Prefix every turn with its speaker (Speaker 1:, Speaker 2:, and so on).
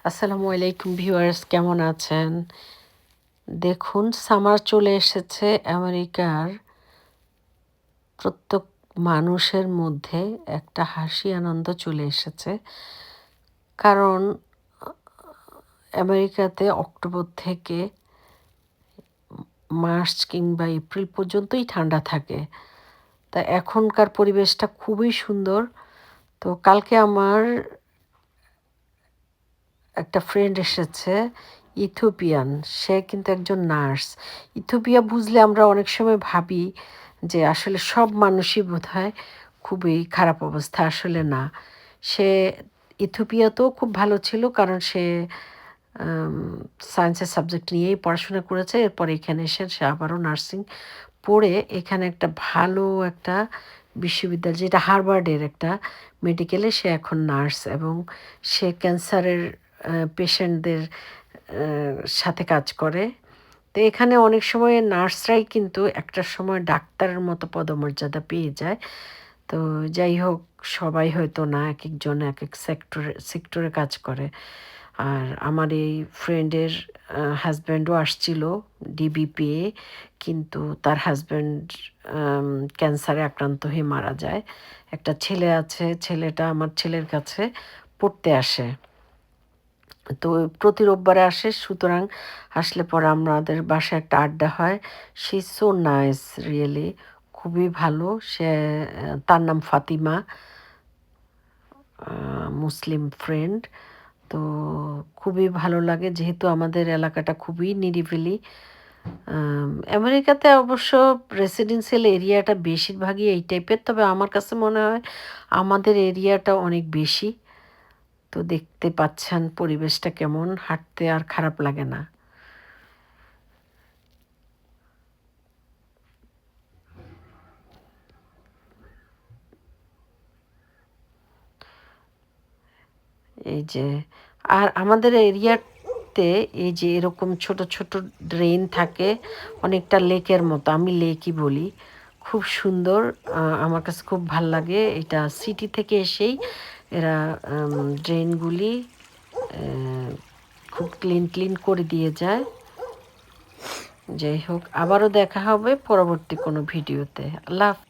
Speaker 1: আসসালামু আলাইকুম ভিউয়ার্স, কেমন আছেন? দেখুন, সামার চলে এসেছে। আমেরিকার প্রত্যেক মানুষের মধ্যে একটা হাসি আনন্দ চলে এসেছে। কারণ আমেরিকাতে অক্টোবর থেকে মার্চ কিংবা এপ্রিল পর্যন্তই ঠান্ডা থাকে। তা এখনকার পরিবেশটা খুবই সুন্দর। তো কালকে আমার একটা ফ্রেন্ড এসেছে, ইথিওপিয়ান। সে কিন্তু একজন নার্স। ইথিওপিয়া বুঝলে আমরা অনেক সময় ভাবি যে আসলে সব মানুষই বোধহয় খুবই খারাপ অবস্থা, আসলে না। সে ইথিওপিয়াতেও খুব ভালো ছিল, কারণ সে সায়েন্সের সাবজেক্ট নিয়েই পড়াশোনা করেছে। এরপর এখানে এসে সে আবারও নার্সিং পড়ে এখানে একটা বিশ্ববিদ্যালয়, যেটা হার্ভার্ডের একটা মেডিকেলে, সে এখন নার্স, এবং সে ক্যান্সারের পেশেন্টদের সাথে কাজ করে। তো এখানে অনেক সময় নার্সরাই কিন্তু একটা সময় ডাক্তারের মতো পদমর্যাদা পেয়ে যায়। তো যাই হোক, সবাই হয়তো না, এক একজন এক এক সেক্টরে কাজ করে। আর আমার এই ফ্রেন্ডের হাজব্যান্ডও আসছিল ডিবি পেয়ে, কিন্তু তার হাজব্যান্ড ক্যান্সারে আক্রান্ত হয়ে মারা যায়। একটা ছেলে আছে, ছেলেটা আমার ছেলের কাছে পড়তে আসে। তো প্রতি রোববারে আসে, সুতরাং আসলে পরে আমাদের বাসায় একটা আড্ডা হয়। She is so nice, really খুবই ভালো। সে তার নাম ফাতিমা, মুসলিম ফ্রেন্ড। তো খুবই ভালো লাগে, যেহেতু আমাদের এলাকাটা খুবই নিরিবিলি। আমেরিকাতে অবশ্য রেসিডেন্সিয়াল এরিয়াটা বেশিরভাগই এই টাইপের, তবে আমার কাছে মনে হয় আমাদের এরিয়াটা অনেক বেশি। তো দেখতে পাচ্ছেন পরিবেশটা কেমন, হাঁটতে আর খারাপ লাগে না। এই যে, আর আমাদের এরিয়াতে এই যে এরকম ছোট ছোট ড্রেন থাকে, অনেকটা লেকের মতো, আমি লেকই বলি। খুব সুন্দর, আমার কাছে খুব ভাল লাগে। এটা সিটি থেকে এসেই এরা ড্রেনগুলি খুব ক্লিন ক্লিন করে দিয়ে যায়। যাই হোক, আবারও দেখা হবে পরবর্তী কোনো ভিডিওতে। আল্লাহ হাফেজ।